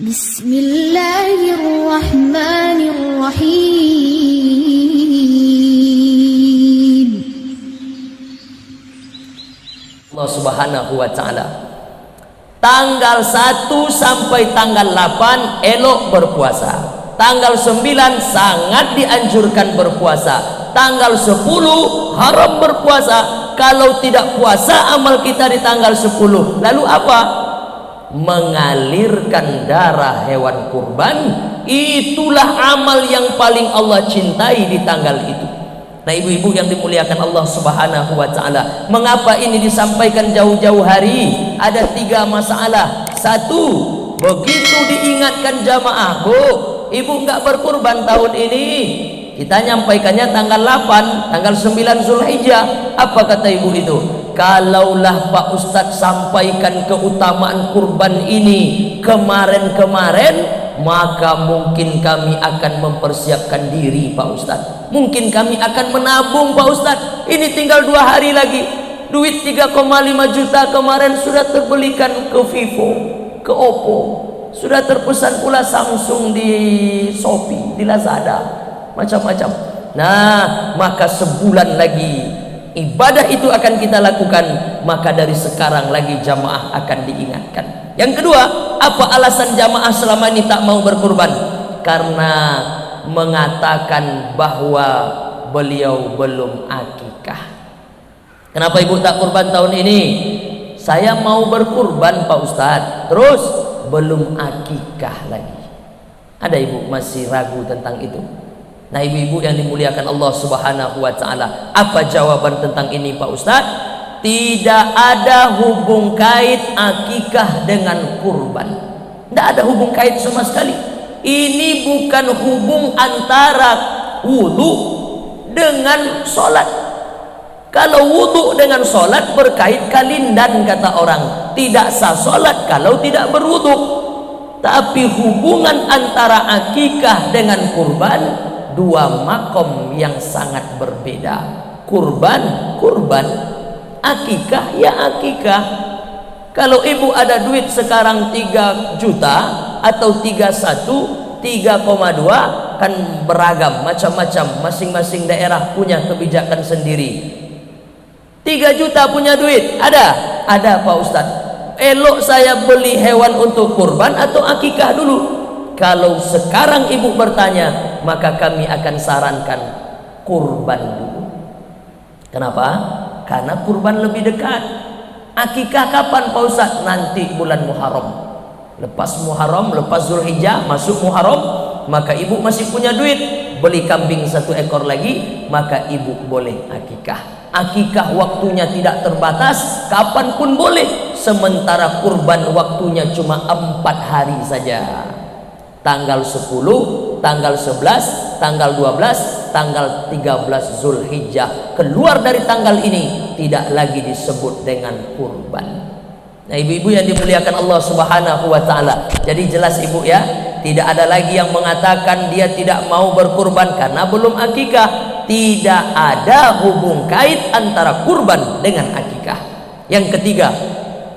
Bismillahirrahmanirrahim. Allah Subhanahu wa Ta'ala, tanggal 1 sampai tanggal 8 elok berpuasa, tanggal 9 sangat dianjurkan berpuasa, tanggal 10 haram berpuasa. Kalau tidak puasa amal kita di tanggal 10, lalu apa? Mengalirkan darah hewan kurban. Itulah amal yang paling Allah cintai di tanggal itu. Nah, ibu-ibu yang dimuliakan Allah Subhanahu wa Ta'ala, mengapa ini disampaikan jauh-jauh hari? Ada 3 masalah. 1, begitu diingatkan jamaah, Bu, ibu nggak berkurban tahun ini, kita nyampaikannya tanggal 8, tanggal 9 Zulhijjah. Apa kata ibu itu? Kalaulah Pak Ustadz sampaikan keutamaan kurban ini kemarin-kemarin, maka mungkin kami akan mempersiapkan diri Pak Ustadz, mungkin kami akan menabung Pak Ustadz. Ini tinggal 2 hari lagi, duit 3,5 juta kemarin sudah terbelikan ke Vivo, ke Oppo, sudah terpesan pula Samsung di Shopee, di Lazada, macam-macam. Nah, maka sebulan lagi ibadah itu akan kita lakukan, maka dari sekarang lagi jamaah akan diingatkan. Yang kedua, apa alasan jamaah selama ini tak mau berkurban? Karena mengatakan bahwa beliau belum akikah. Kenapa ibu tak kurban tahun ini? Saya mau berkurban Pak Ustadz, terus belum akikah lagi. Ada ibu masih ragu tentang itu? Nah, ibu-ibu yang dimuliakan Allah Subhanahu wa Ta'ala, apa jawaban tentang ini Pak Ustadz? Tidak ada hubung kait akikah dengan kurban. Tidak ada hubung kait sama sekali. Ini bukan hubung antara wudhu dengan sholat. Kalau wudhu dengan sholat berkait kalindan, kata orang, tidak sah sholat kalau tidak berwudhu. Tapi hubungan antara akikah dengan kurban, 2 makom yang sangat berbeda. Kurban, kurban. Akikah, ya akikah. Kalau ibu ada duit sekarang 3 juta atau 31, 3,2, kan beragam, macam-macam. Masing-masing daerah punya kebijakan sendiri. 3 juta punya duit, ada? Ada Pak Ustadz. Elok saya beli hewan untuk kurban atau akikah dulu? Kalau sekarang ibu bertanya, maka kami akan sarankan kurban dulu. Kenapa? Karena kurban lebih dekat. Akikah kapan Pak Ustadz? Nanti bulan Muharram. Lepas Muharram, lepas Zulhijjah, masuk Muharram, maka ibu masih punya duit, beli kambing 1 ekor lagi, maka ibu boleh akikah. Akikah waktunya tidak terbatas, kapanpun boleh. Sementara kurban waktunya cuma 4 hari saja. Tanggal 10, tanggal 11, tanggal 12, tanggal 13 Zulhijjah. Keluar dari tanggal ini tidak lagi disebut dengan kurban. Nah, ibu-ibu yang dimuliakan Allah Subhanahu wa Ta'ala, jadi jelas ibu ya, tidak ada lagi yang mengatakan dia tidak mau berkurban karena belum akikah. Tidak ada hubung kait antara kurban dengan akikah. Yang ketiga,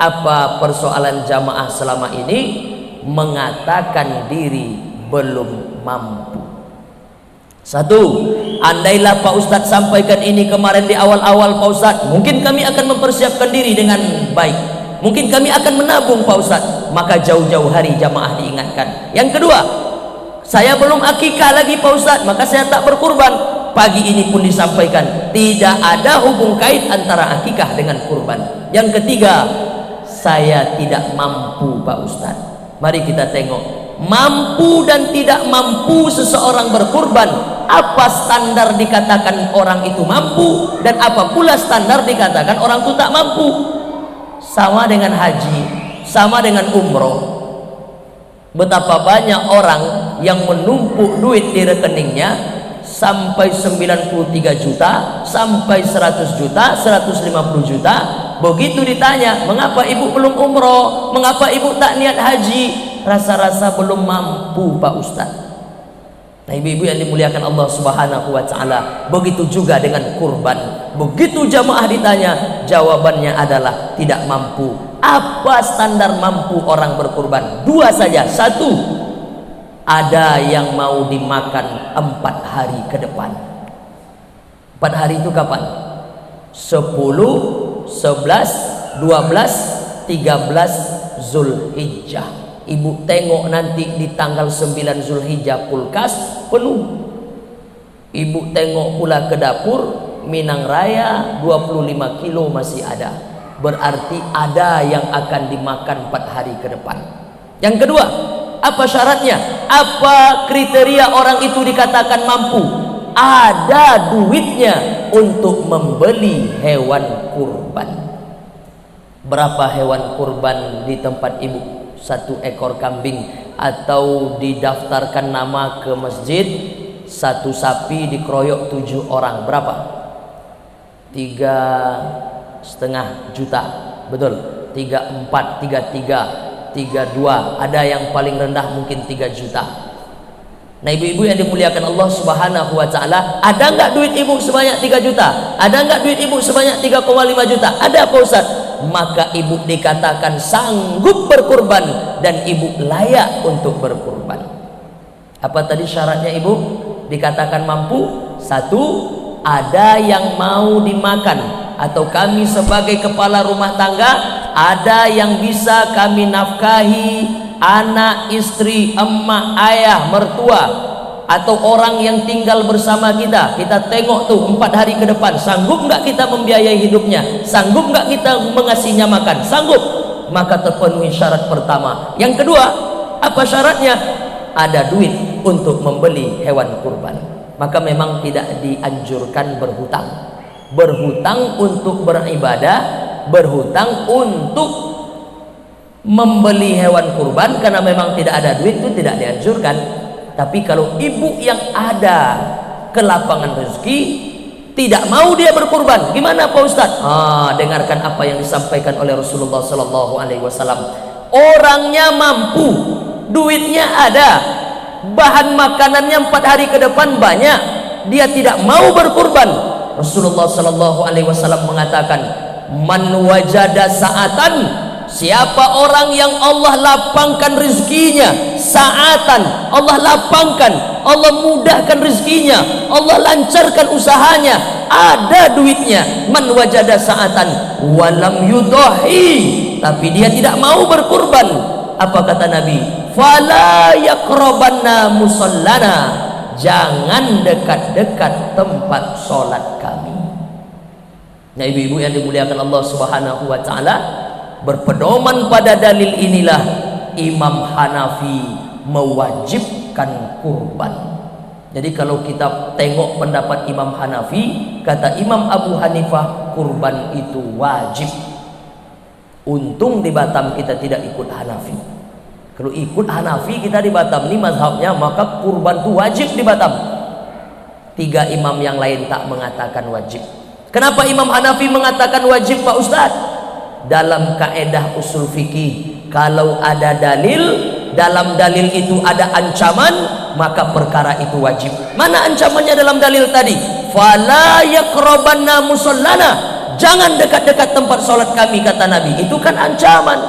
apa persoalan jamaah selama ini? Mengatakan diri belum mampu. 1, andailah Pak Ustadz sampaikan ini kemarin di awal-awal Pak Ustadz, mungkin kami akan mempersiapkan diri dengan baik, mungkin kami akan menabung Pak Ustadz, maka jauh-jauh hari jamaah diingatkan. Yang kedua, saya belum akikah lagi Pak Ustadz, maka saya tak berkurban. Pagi ini pun disampaikan, tidak ada hubung kait antara akikah dengan kurban. Yang ketiga, saya tidak mampu Pak Ustadz. Mari kita tengok, mampu dan tidak mampu seseorang berkurban. Apa standar dikatakan orang itu mampu, dan apa pula standar dikatakan orang itu tak mampu? Sama dengan haji, sama dengan umroh. Betapa banyak orang yang menumpuk duit di rekeningnya sampai 93 juta, sampai 100 juta, 150 juta. Begitu ditanya, mengapa ibu belum umroh, mengapa ibu tak niat haji, rasa-rasa belum mampu Pak Ustadz. Nah, ibu-ibu yang dimuliakan Allah Subhanahu wa Ta'ala, begitu juga dengan kurban. Begitu jamaah ditanya, jawabannya adalah tidak mampu. Apa standar mampu orang berkurban? Dua saja. Satu, ada yang mau dimakan 4 hari ke depan. 4 hari itu kapan? 10, 11, 12, 13 Zulhijjah. Ibu tengok nanti di tanggal 9 Zulhijjah kulkas penuh. Ibu tengok pula ke dapur, Minang Raya 25 kilo masih ada. Berarti ada yang akan dimakan 4 hari ke depan. Yang kedua, apa syaratnya? Apa kriteria orang itu dikatakan mampu? Ada duitnya untuk membeli hewan kurban. Berapa hewan kurban di tempat ibu? 1 ekor kambing, atau didaftarkan nama ke masjid 1 sapi dikeroyok 7 orang, berapa? 3,5 juta. Betul? 34, 33, 32, ada yang paling rendah mungkin 3 juta. Nah, ibu-ibu yang dimuliakan Allah Subhanahu wa taala, ada enggak duit ibu sebanyak 3 juta? Ada enggak duit ibu sebanyak 3,5 juta? Ada, Pak Ustaz. Maka ibu dikatakan sanggup berkurban dan ibu layak untuk berkurban. Apa tadi syaratnya ibu? Dikatakan mampu. 1, ada yang mau dimakan, atau kami sebagai kepala rumah tangga ada yang bisa kami nafkahi anak, istri, emak, ayah, mertua, atau orang yang tinggal bersama kita. Kita tengok tuh 4 hari ke depan, sanggup nggak kita membiayai hidupnya? Sanggup nggak kita mengasihnya makan? Sanggup. Maka terpenuhi syarat pertama. Yang kedua, apa syaratnya? Ada duit untuk membeli hewan kurban. Maka memang tidak dianjurkan berhutang. Berhutang untuk beribadah, berhutang untuk membeli hewan kurban karena memang tidak ada duit, itu tidak dianjurkan. Tapi kalau ibu yang ada kelapangan rezeki tidak mau dia berkurban, gimana Pak Ustaz? Dengarkan apa yang disampaikan oleh Rasulullah Sallallahu Alaihi Wasallam. Orangnya mampu, duitnya ada, bahan makanannya 4 hari ke depan banyak, dia tidak mau berkurban. Rasulullah Sallallahu Alaihi Wasallam mengatakan, man wajada sa'atan, siapa orang yang Allah lapangkan rezekinya, saatan, Allah lapangkan, Allah mudahkan rezekinya, Allah lancarkan usahanya, ada duitnya, man wajada sa'atan walam yudahi, tapi dia tidak mau berkurban. Apa kata Nabi? Fala yaqrabanna musallana, jangan dekat-dekat tempat sholat kami. Nah, ibu-ibu yang dimuliakan Allah Subhanahu wa taala, berpedoman pada dalil inilah Imam Hanafi mewajibkan kurban. Jadi kalau kita tengok pendapat Imam Hanafi, kata Imam Abu Hanifah, kurban itu wajib. Untung di Batam kita tidak ikut Hanafi. Kalau ikut Hanafi kita di Batam, ini mazhabnya, maka kurban itu wajib di Batam. 3 imam yang lain tak mengatakan wajib. Kenapa Imam Hanafi mengatakan wajib, Pak Ustaz? Dalam kaedah usul fikih, kalau ada dalil, dalam dalil itu ada ancaman, maka perkara itu wajib. Mana ancamannya dalam dalil tadi? Fala yaqrabanna musallana, jangan dekat-dekat tempat sholat kami, kata Nabi. Itu kan ancaman.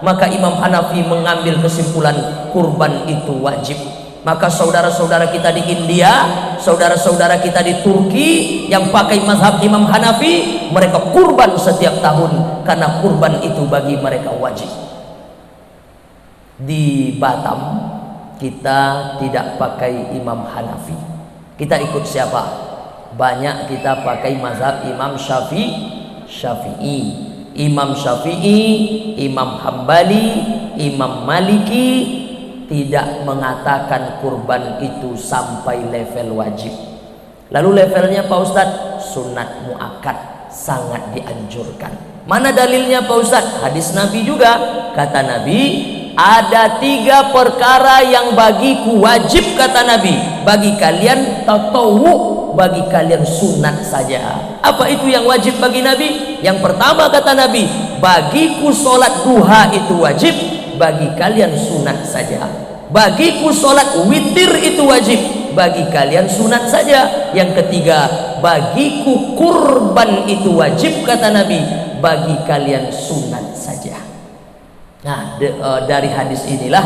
Maka Imam Hanafi mengambil kesimpulan kurban itu wajib. Maka saudara-saudara kita di India, saudara-saudara kita di Turki yang pakai mazhab Imam Hanafi, mereka kurban setiap tahun karena kurban itu bagi mereka wajib. Di Batam kita tidak pakai Imam Hanafi. Kita ikut siapa? Banyak kita pakai mazhab Imam Syafi'i. Imam Syafi'i, Imam Hambali, Imam Maliki tidak mengatakan kurban itu sampai level wajib. Lalu levelnya Pak Ustadz, sunat muakkad, sangat dianjurkan. Mana dalilnya Pak Ustadz? Hadis Nabi juga. Kata Nabi, ada 3 perkara yang bagiku wajib, kata Nabi. Bagi kalian tatawu, bagi kalian sunat saja. Apa itu yang wajib bagi Nabi? Yang pertama kata Nabi, bagiku sholat duha itu wajib, bagi kalian sunat saja. Bagiku sholat witir itu wajib, bagi kalian sunat saja. Yang ketiga, bagiku kurban itu wajib, kata Nabi, bagi kalian sunat saja. Nah, dari hadis inilah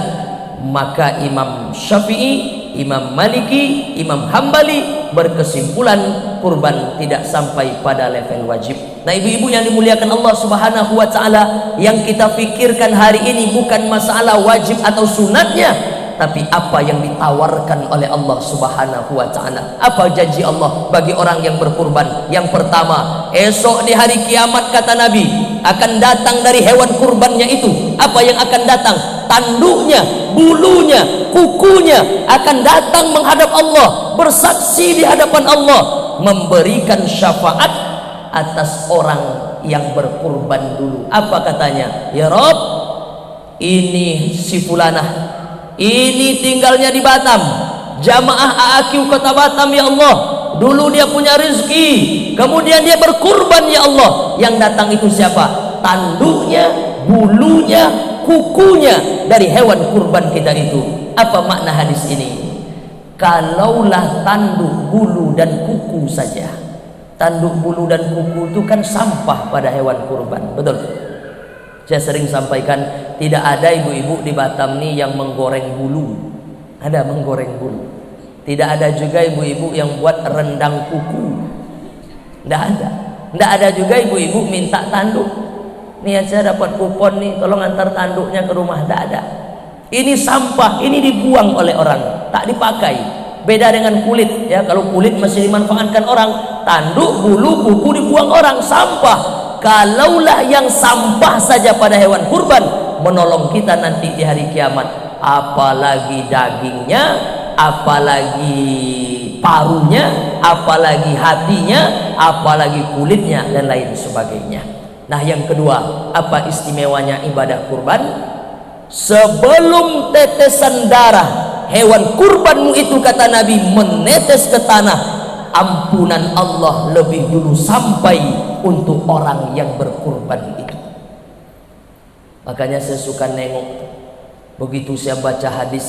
maka Imam Syafi'i, Imam Maliki, Imam Hambali berkesimpulan kurban tidak sampai pada level wajib. Nah, ibu-ibu yang dimuliakan Allah Subhanahu wa taala, yang kita pikirkan hari ini bukan masalah wajib atau sunatnya, tapi apa yang ditawarkan oleh Allah Subhanahu wa taala. Apa janji Allah bagi orang yang berkurban? Yang pertama, esok di hari kiamat kata Nabi akan datang dari hewan kurbannya itu. Apa yang akan datang? Tanduknya, bulunya, kukunya akan datang menghadap Allah, bersaksi di hadapan Allah, memberikan syafaat atas orang yang berkurban dulu. Apa katanya? Ya Rob, ini si fulanah, ini tinggalnya di Batam, jamaah AAQ kota Batam ya Allah, dulu dia punya rezeki, kemudian dia berkurban ya Allah. Yang datang itu siapa? Tanduknya, bulunya, kukunya dari hewan kurban kita itu. Apa makna hadis ini? Kalaulah tanduk, bulu dan kuku saja, tanduk, bulu dan kuku itu kan sampah pada hewan kurban, betul? Saya sering sampaikan, tidak ada ibu-ibu di Batam nih yang menggoreng bulu. Ada menggoreng bulu. Tidak ada juga ibu-ibu yang buat rendang kuku. Tidak ada. Tidak ada juga ibu-ibu minta tanduk. Nih saya dapat kupon nih, tolong antar tanduknya ke rumah. Tidak ada. Ini sampah, ini dibuang oleh orang, tak dipakai. Beda dengan kulit ya. Kalau kulit masih dimanfaatkan orang, tanduk, bulu, kuku dibuang orang, sampah. Kalaulah yang sampah saja pada hewan kurban menolong kita nanti di hari kiamat, apalagi dagingnya, apalagi parunya, apalagi hatinya, apalagi kulitnya dan lain sebagainya. Nah, yang kedua, apa istimewanya ibadah kurban? Sebelum tetesan darah hewan kurbanmu itu kata Nabi menetes ke tanah, ampunan Allah lebih dulu sampai untuk orang yang berkurban itu. Makanya saya suka nengok begitu saya baca hadis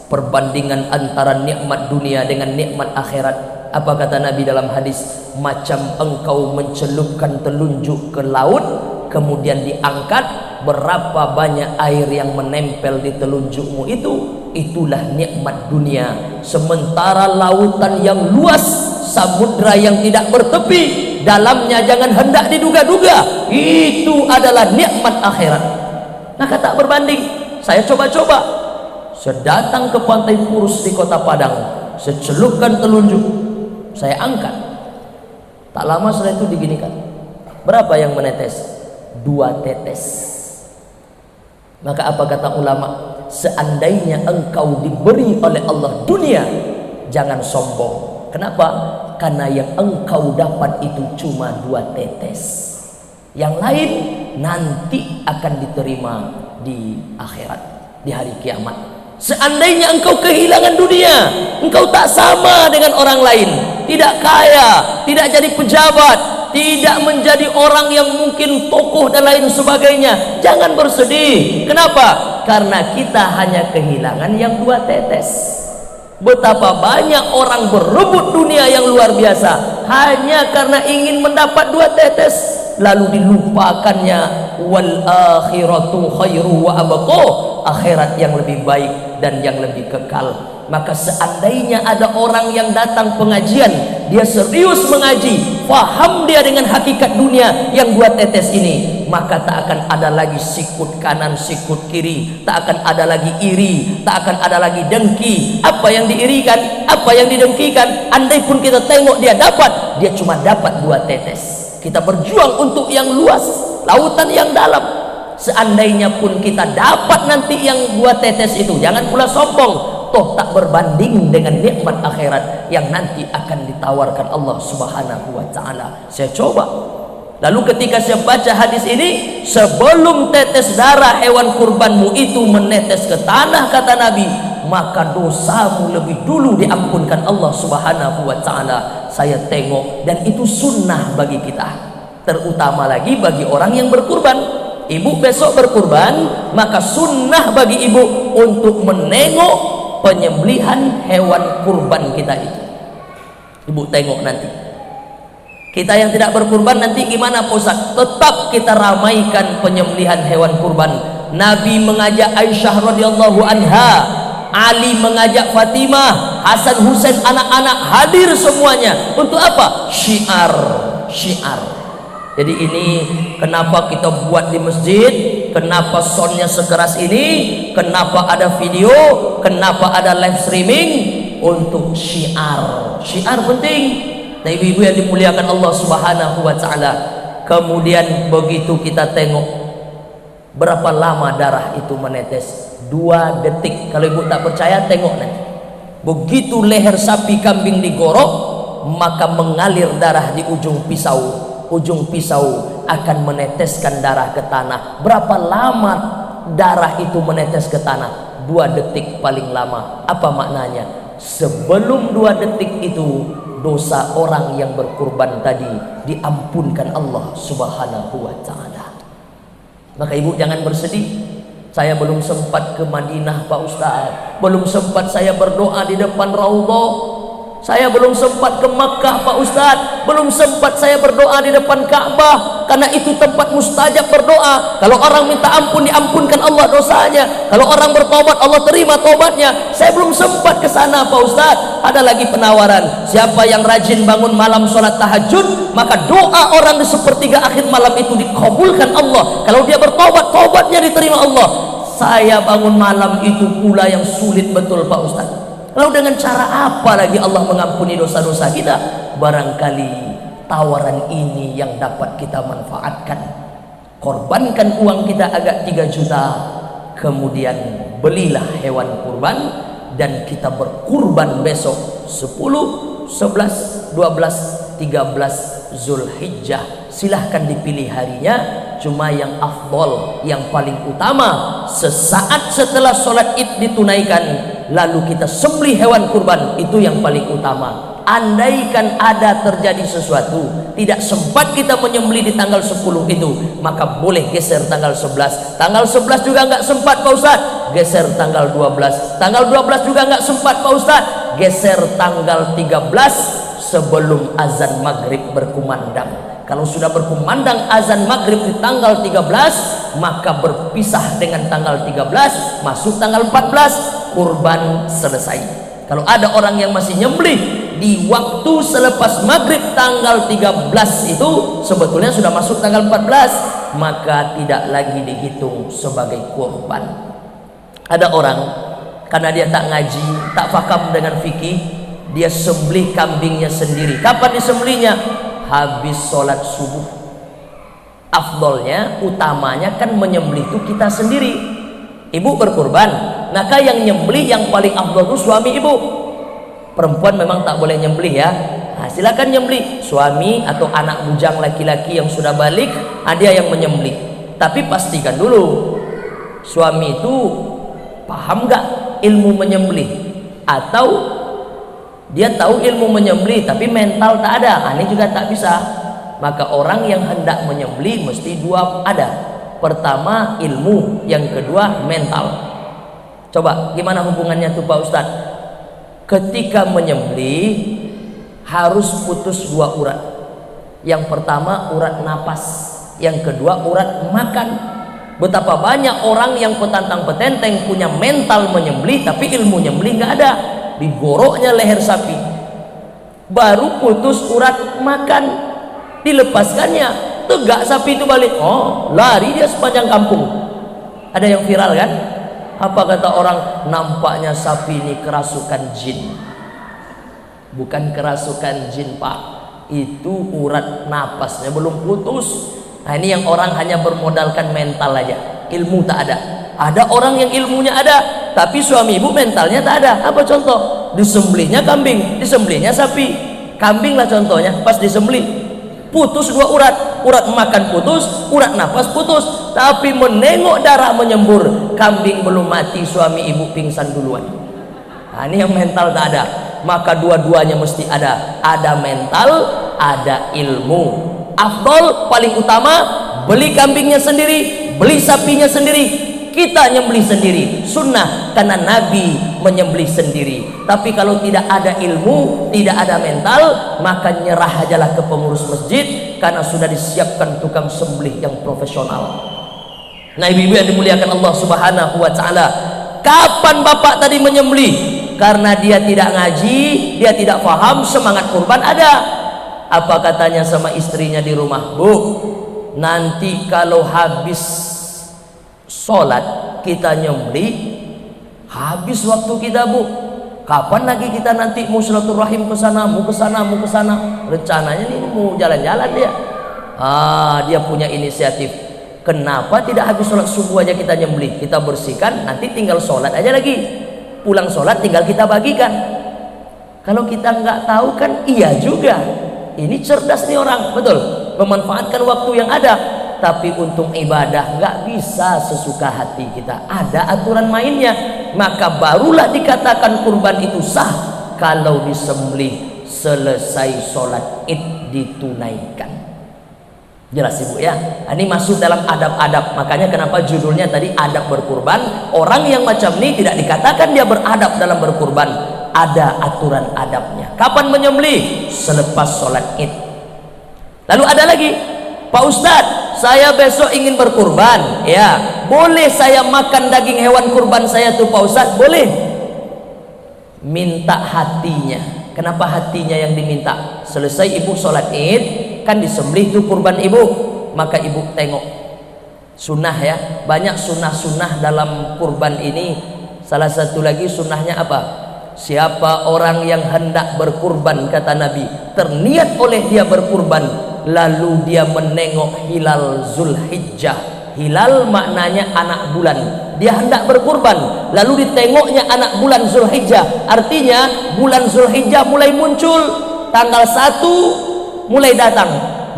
perbandingan antara nikmat dunia dengan nikmat akhirat. Apa kata Nabi dalam hadis? Macam engkau mencelupkan telunjuk ke laut, kemudian diangkat, berapa banyak air yang menempel di telunjukmu itu, itulah nikmat dunia. Sementara lautan yang luas, samudra yang tidak bertepi, dalamnya jangan hendak diduga-duga, itu adalah nikmat akhirat. Nah, kata berbanding, saya coba-coba, saya datang ke Pantai Purus di Kota Padang, saya celupkan telunjuk, saya angkat, tak lama setelah itu diginikan, berapa yang menetes? 2 tetes. Maka apa kata ulama? Seandainya engkau diberi oleh Allah dunia, jangan sombong. Kenapa? Karena yang engkau dapat itu cuma 2 tetes. Yang lain nanti akan diterima di akhirat, di hari kiamat. Seandainya engkau kehilangan dunia, engkau tak sama dengan orang lain, tidak kaya, tidak jadi pejabat, tidak menjadi orang yang mungkin tokoh dan lain sebagainya, jangan bersedih. Kenapa? Karena kita hanya kehilangan yang 2 tetes. Betapa banyak orang berebut dunia yang luar biasa hanya karena ingin mendapat 2 tetes, lalu dilupakannya. Wal akhiratu khairu wa abqa, akhirat yang lebih baik dan yang lebih kekal. Maka seandainya ada orang yang datang pengajian, dia serius mengaji, faham dia dengan hakikat dunia yang 2 tetes ini, maka tak akan ada lagi sikut kanan sikut kiri, tak akan ada lagi iri, tak akan ada lagi dengki. Apa yang diirikan, apa yang didengkikan, andai pun kita tengok dia dapat, dia cuma dapat 2 tetes. Kita berjuang untuk yang luas, lautan yang dalam. Seandainya pun kita dapat nanti yang 2 tetes itu, jangan pula sombong, toh tak berbanding dengan nikmat akhirat yang nanti akan ditawarkan Allah Subhanahu wa taala. Saya coba. Lalu ketika saya baca hadis ini, sebelum tetes darah hewan kurbanmu itu menetes ke tanah kata Nabi, maka dosamu lebih dulu diampunkan Allah Subhanahu wa taala. Saya tengok, dan itu sunnah bagi kita, terutama lagi bagi orang yang berkurban. Ibu besok berkurban, maka sunnah bagi ibu untuk menengok penyembelihan hewan kurban kita itu. Ibu tengok nanti. Kita yang tidak berkurban nanti gimana Pak Ustaz? Tetap kita ramaikan penyembelihan hewan kurban. Nabi mengajak Aisyah radhiyallahu anha, Ali mengajak Fatimah, Hasan Husain, anak-anak hadir semuanya. Untuk apa? Syiar. Jadi ini kenapa kita buat di masjid, kenapa soundnya sekeras ini, kenapa ada video, kenapa ada live streaming, untuk syiar. Syiar penting. Nah, ibu-ibu yang dimuliakan Allah Subhanahu wa taala. Kemudian begitu kita tengok berapa lama darah itu menetes, 2 detik. Kalau ibu tak percaya, tengok nanti. Begitu leher sapi kambing digorok, maka mengalir darah di ujung pisau. Ujung pisau akan meneteskan darah ke tanah. Berapa lama darah itu menetes ke tanah? 2 detik paling lama. Apa maknanya? Sebelum 2 detik itu, dosa orang yang berkurban tadi diampunkan Allah Subhanahu wa ta'ala. Maka ibu jangan bersedih. Saya belum sempat ke Madinah Pak Ustaz, belum sempat saya berdoa di depan Raudhah, saya belum sempat ke Makkah Pak Ustaz, belum sempat saya berdoa di depan Ka'bah, karena itu tempat mustajab berdoa. Kalau orang minta ampun, diampunkan Allah dosanya. Kalau orang bertobat, Allah terima tobatnya. Saya belum sempat ke sana Pak Ustaz. Ada lagi penawaran, siapa yang rajin bangun malam sholat tahajud, maka doa orang di sepertiga akhir malam itu dikabulkan Allah. Kalau dia bertobat, tobatnya diterima Allah. Saya bangun malam itu pula yang sulit betul Pak Ustaz. Lalu dengan cara apa lagi Allah mengampuni dosa-dosa kita? Barangkali tawaran ini yang dapat kita manfaatkan. Korbankan uang kita agak 3 juta, kemudian belilah hewan kurban, dan kita berkurban besok 10, 11, 12, 13 Zulhijjah. Silahkan dipilih harinya. Cuma yang afdol, yang paling utama, sesaat setelah sholat id ditunaikan, lalu kita sembelih hewan kurban. Itu yang paling utama. Andaikan ada terjadi sesuatu, tidak sempat kita menyembelih di tanggal 10 itu, maka boleh geser tanggal 11. Tanggal 11 juga nggak sempat Pak Ustaz, geser tanggal 12. Tanggal 12 juga nggak sempat Pak Ustaz, geser tanggal 13 sebelum azan maghrib berkumandang. Kalau sudah berkumandang azan maghrib di tanggal 13, maka berpisah dengan tanggal 13, masuk tanggal 14, kurban selesai. Kalau ada orang yang masih nyembelih di waktu selepas maghrib tanggal 13 itu, sebetulnya sudah masuk tanggal 14, maka tidak lagi dihitung sebagai kurban. Ada orang, karena dia tak ngaji, tak faham dengan fikih, dia sembelih kambingnya sendiri. Kapan disembelihnya? Habis sholat subuh. Afdolnya, utamanya kan menyembelih itu kita sendiri. Ibu berkurban, maka yang nyembelih yang paling afdol itu suami ibu. Perempuan memang tak boleh nyembelih ya. Nah, silakan nyembelih suami atau anak bujang laki-laki yang sudah balik, dia yang menyembelih. Tapi pastikan dulu suami itu paham gak ilmu menyembelih, atau dia tahu ilmu menyembelih tapi mental tak ada. Ini juga tak bisa. Maka orang yang hendak menyembelih mesti 2 ada. Pertama ilmu, yang kedua mental. Coba gimana hubungannya tuh Pak Ustaz? Ketika menyembelih harus putus 2 urat. Yang pertama urat napas, yang kedua urat makan. Betapa banyak orang yang petantang petenteng punya mental menyembelih tapi ilmu menyembelih nggak ada. Digoroknya leher sapi, baru putus urat makan, dilepaskannya, tegak sapi itu balik. Oh, lari dia sepanjang kampung. Ada yang viral kan? Apa kata orang? Nampaknya sapi ini kerasukan jin. Bukan kerasukan jin Pak, itu urat napasnya belum putus. Nah, ini yang orang hanya bermodalkan mental aja, ilmu tak ada. Ada orang yang ilmunya ada, tapi suami ibu mentalnya tak ada. Apa contoh? Disembelihnya kambing, disembelihnya sapi. Kambing lah contohnya, pas disembelih putus 2 urat. Urat makan putus, urat nafas putus. Tapi menengok darah menyembur, kambing belum mati, suami ibu pingsan duluan. Nah, ini yang mental tak ada. Maka dua-duanya mesti ada. Ada mental, ada ilmu. Afdol paling utama, beli kambingnya sendiri, beli sapinya sendiri, kita nyembelih sendiri. Sunnah, karena Nabi menyembelih sendiri. Tapi kalau tidak ada ilmu, tidak ada mental, maka nyerah ajalah ke pengurus masjid, karena sudah disiapkan tukang sembelih yang profesional. Nah ibu-ibu yang dimuliakan Allah subhanahu wa ta'ala, kapan bapak tadi menyembelih? Karena dia tidak ngaji, dia tidak paham semangat kurban ada. Apa katanya sama istrinya di rumah? Bu, nanti kalau habis sholat kita nyembelih, habis waktu kita bu, kapan lagi kita nanti mau silaturahim ke sana, mau ke sana, mau ke sana? Rencananya nih mau jalan-jalan dia. Dia punya inisiatif. Kenapa tidak habis sholat subuh aja kita nyembelih, kita bersihkan, nanti tinggal sholat aja lagi, pulang sholat tinggal kita bagikan. Kalau kita nggak tahu kan iya juga, ini cerdas nih orang, betul, memanfaatkan waktu yang ada. Tapi untuk ibadah nggak bisa sesuka hati kita, ada aturan mainnya. Maka barulah dikatakan kurban itu sah kalau disembelih selesai sholat id ditunaikan. Jelas ibu ya, ini masuk dalam adab-adab. Makanya kenapa judulnya tadi adab berkurban. Orang yang macam ini tidak dikatakan dia beradab dalam berkurban, ada aturan adabnya. Kapan menyembelih? Selepas sholat id. Lalu ada lagi, Pak Ustadz, saya besok ingin berkurban, ya boleh saya makan daging hewan kurban saya tuh Pak Ustadz? Boleh. Minta hatinya. Kenapa hatinya yang diminta? Selesai ibu sholat id, kan disembelih tuh kurban ibu, maka ibu tengok sunnah ya, banyak sunnah-sunnah dalam kurban ini. Salah satu lagi sunnahnya apa? Siapa orang yang hendak berkurban, kata Nabi, terniat oleh dia berkurban, lalu dia menengok hilal Zulhijjah. Hilal maknanya anak bulan, dia hendak berkurban, lalu ditengoknya anak bulan Zulhijjah, artinya bulan Zulhijjah mulai muncul, tanggal 1 mulai datang,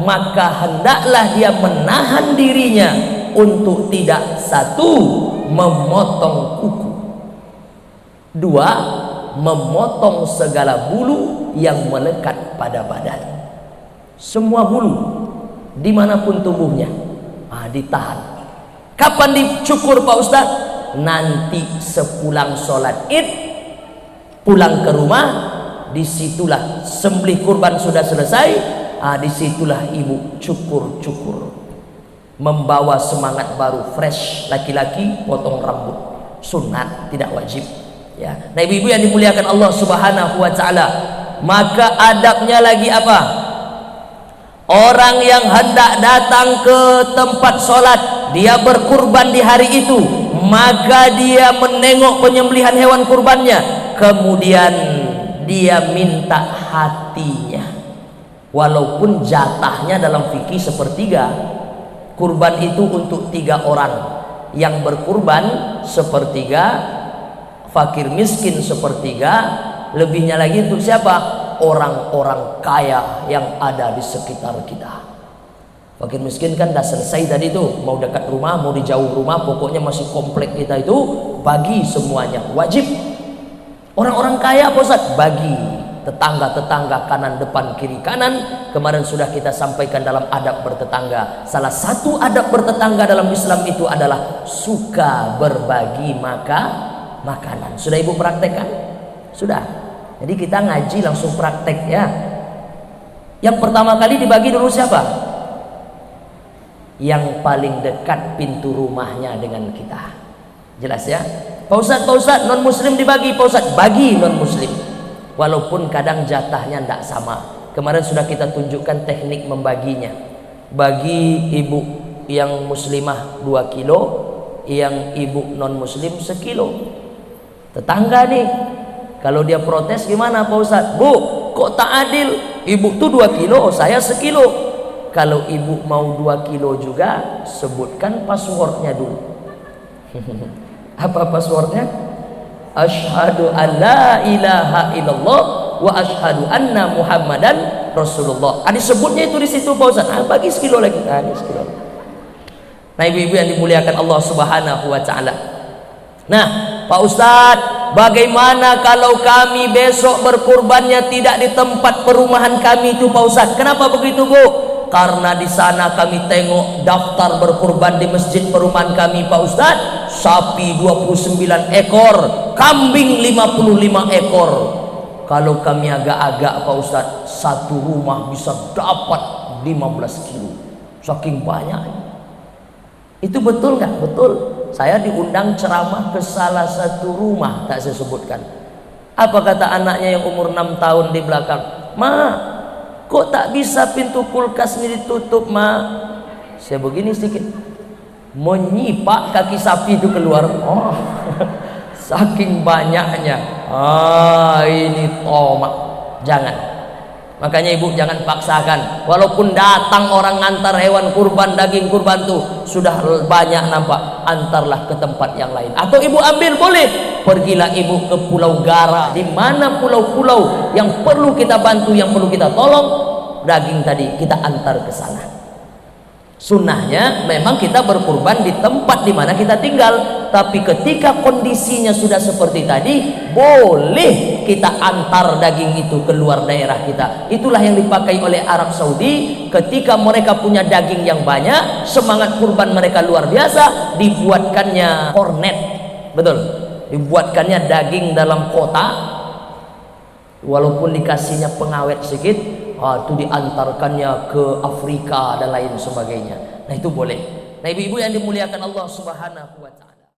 maka hendaklah dia menahan dirinya untuk tidak, 1, memotong kuku, 2, memotong segala bulu yang melekat pada badan. Semua bulu dimanapun tubuhnya ditahan. Kapan dicukur Pak Ustadz? Nanti sepulang sholat id, pulang ke rumah, disitulah sembelih kurban sudah selesai. Disitulah ibu cukur-cukur, membawa semangat baru, fresh. Laki-laki potong rambut, sunat, tidak wajib ya. Nah ibu-ibu yang dimuliakan Allah subhanahu wa ta'ala, maka adabnya lagi apa? Orang yang hendak datang ke tempat sholat, dia berkurban di hari itu, maka dia menengok penyembelihan hewan kurbannya, kemudian dia minta hatinya. Walaupun jatahnya dalam fikih sepertiga, kurban itu untuk 3 orang, yang berkurban sepertiga, fakir miskin sepertiga, lebihnya lagi untuk siapa? Orang-orang kaya yang ada di sekitar kita. Fakir miskin kan dah selesai tadi tuh, mau dekat rumah, mau di jauh rumah, pokoknya masih komplek kita itu, bagi semuanya, wajib. Orang-orang kaya Pak Ustadz, bagi tetangga-tetangga, kanan depan kiri kanan. Kemarin sudah kita sampaikan dalam adab bertetangga, salah satu adab bertetangga dalam Islam itu adalah suka berbagi makanan. Sudah ibu praktekkan? Sudah. Jadi kita ngaji langsung praktek ya. Yang pertama kali dibagi dulu siapa? Yang paling dekat pintu rumahnya dengan kita. Jelas ya? Pak Ustadz, non muslim dibagi. Pak Ustadz, bagi non muslim. Walaupun kadang jatahnya tidak sama. Kemarin sudah kita tunjukkan teknik membaginya. Bagi ibu yang muslimah 2 kilo, yang ibu non muslim 1 kilo. Tetangga nih, kalau dia protes gimana Pak Ustadz? Bu, kok tak adil? Ibu tuh 2 kilo, saya 1 kilo. Kalau ibu mau 2 kilo juga, sebutkan passwordnya dulu. Apa passwordnya? Asyhadu an la ilaha illallah wa asyhadu anna muhammadan rasulullah. Disebutnya itu di situ Pak Ustadz. Bagi 1 kilo lagi. Ini 1 kilo. Nah ibu-ibu yang dimuliakan Allah subhanahu wa ta'ala. Nah Pak Ustadz, bagaimana kalau kami besok berkurbannya tidak di tempat perumahan kami itu Pak Ustadz? Kenapa begitu Bu? Karena di sana kami tengok daftar berkurban di masjid perumahan kami Pak Ustadz, sapi 29 ekor, kambing 55 ekor. Kalau kami agak-agak Pak Ustadz, satu rumah bisa dapat 15 kilo, saking banyak. Itu betul nggak? Betul. Saya diundang ceramah ke salah satu rumah, tak saya sebutkan. Apa kata anaknya yang umur 6 tahun di belakang? Ma, kok tak bisa pintu kulkas ini ditutup, ma? Saya begini sedikit, menyipak kaki sapi itu keluar. Oh, saking banyaknya. Ini tomak. Jangan. Makanya ibu jangan paksakan. Walaupun datang orang ngantar hewan kurban, daging kurban tuh sudah banyak nampak, antarlah ke tempat yang lain. Atau ibu ambil boleh. Pergilah ibu ke Pulau Gara. Di mana pulau-pulau yang perlu kita bantu, yang perlu kita tolong, daging tadi kita antar ke sana. Sunnahnya memang kita berkurban di tempat di mana kita tinggal, tapi ketika kondisinya sudah seperti tadi, boleh kita antar daging itu ke luar daerah kita. Itulah yang dipakai oleh Arab Saudi ketika mereka punya daging yang banyak, semangat kurban mereka luar biasa, dibuatkannya kornet, betul, dibuatkannya daging dalam kotak, walaupun dikasihnya pengawet sedikit. Itu diantarkannya ke Afrika dan lain sebagainya. Nah itu boleh. Nah ibu-ibu yang dimuliakan Allah Subhanahu wa ta'ala,